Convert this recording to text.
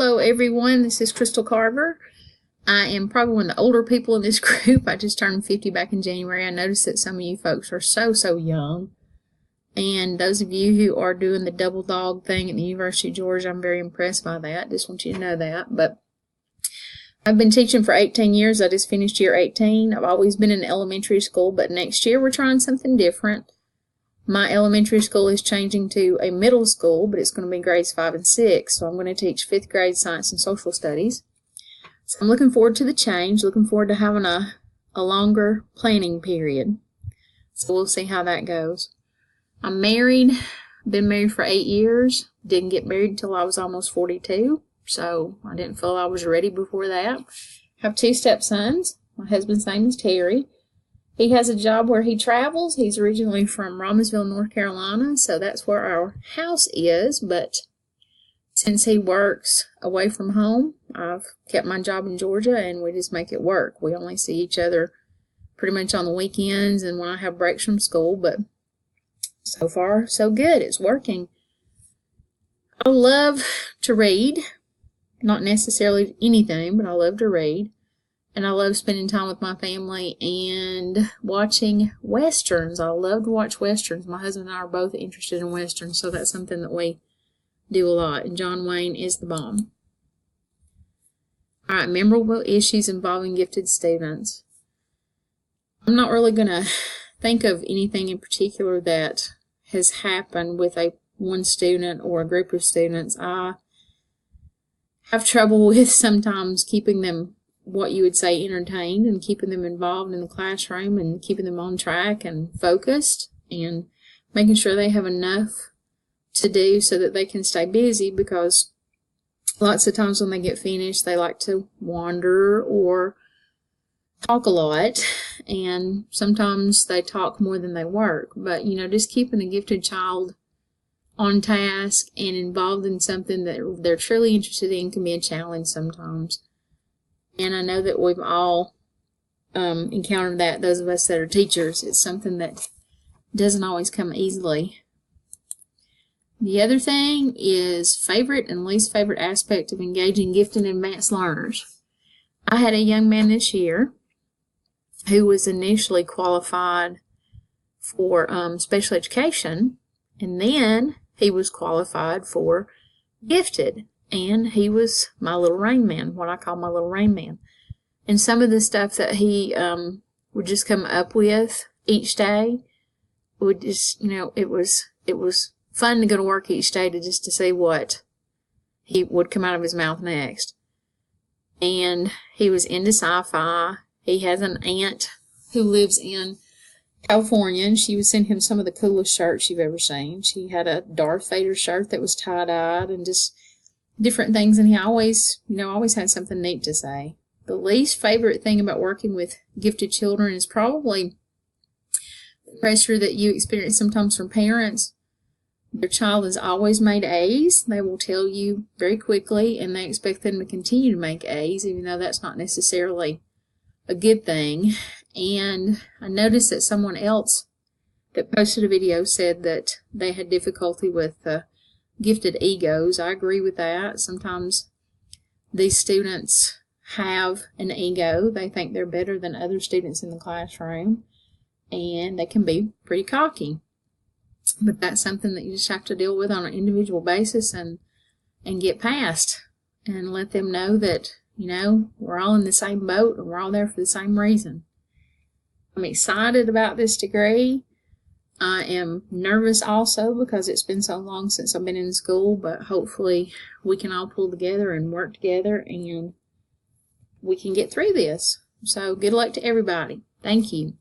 Hello everyone, this is Crystal Carver. I am probably one of the older people in this group. I just turned 50 back in January. I noticed that some of you folks are so young. And those of you who are doing the double dog thing at the University of Georgia, I'm very impressed by that. Just want you to know that. But I've been teaching for 18 years. I just finished year 18. I've always been in elementary school, but next year we're trying something different. My elementary school is changing to a middle school, but it's going to be grades 5 and 6. So I'm going to teach 5th grade science and social studies. So I'm looking forward to the change, looking forward to having a longer planning period. So we'll see how that goes. I'm married, been married for 8 years, didn't get married until I was almost 42, so I didn't feel I was ready before that. Have 2 stepsons. My husband's name is Terry. He has a job where he travels. He's originally from Romesville, North Carolina, so that's where our house is, but since he works away from home, I've kept my job in Georgia, and we just make it work. We only see each other pretty much on the weekends and when I have breaks from school, but so far, so good. It's working. I love to read. Not necessarily anything, but I love to read. And I love spending time with my family and watching Westerns. I love to watch Westerns. My husband and I are both interested in Westerns, so that's something that we do a lot. And John Wayne is the bomb. All right, memorable issues involving gifted students. I'm not really going to think of anything in particular that has happened with one student or a group of students. I have trouble with sometimes keeping them, what you would say, entertained, and keeping them involved in the classroom and keeping them on track and focused and making sure they have enough to do so that they can stay busy, because lots of times when they get finished they like to wander or talk a lot, and sometimes they talk more than they work. But just keeping a gifted child on task and involved in something that they're truly interested in can be a challenge sometimes. And I know that we've all encountered that, those of us that are teachers. It's something that doesn't always come easily. The other thing is favorite and least favorite aspect of engaging gifted and advanced learners. I had a young man this year who was initially qualified for special education, and then he was qualified for gifted. And he was my little rain man, what I call my little rain man. And some of the stuff that he would just come up with each day would just, it was fun to go to work each day to see what he would come out of his mouth next. And he was into sci-fi. He has an aunt who lives in California, and she would send him some of the coolest shirts you've ever seen. She had a Darth Vader shirt that was tie-dyed and just different things, and he always had something neat to say. The least favorite thing about working with gifted children is probably the pressure that you experience sometimes from parents. Their child has always made A's. They will tell you very quickly, and they expect them to continue to make A's, even though that's not necessarily a good thing. And I noticed that someone else that posted a video said that they had difficulty with gifted egos. I agree with that. Sometimes these students have an ego. They think they're better than other students in the classroom, and they can be pretty cocky. But that's something that you just have to deal with on an individual basis and get past, and let them know that, we're all in the same boat and we're all there for the same reason. I'm excited about this degree. I am nervous also because it's been so long since I've been in school, but hopefully we can all pull together and work together and we can get through this. So good luck to everybody. Thank you.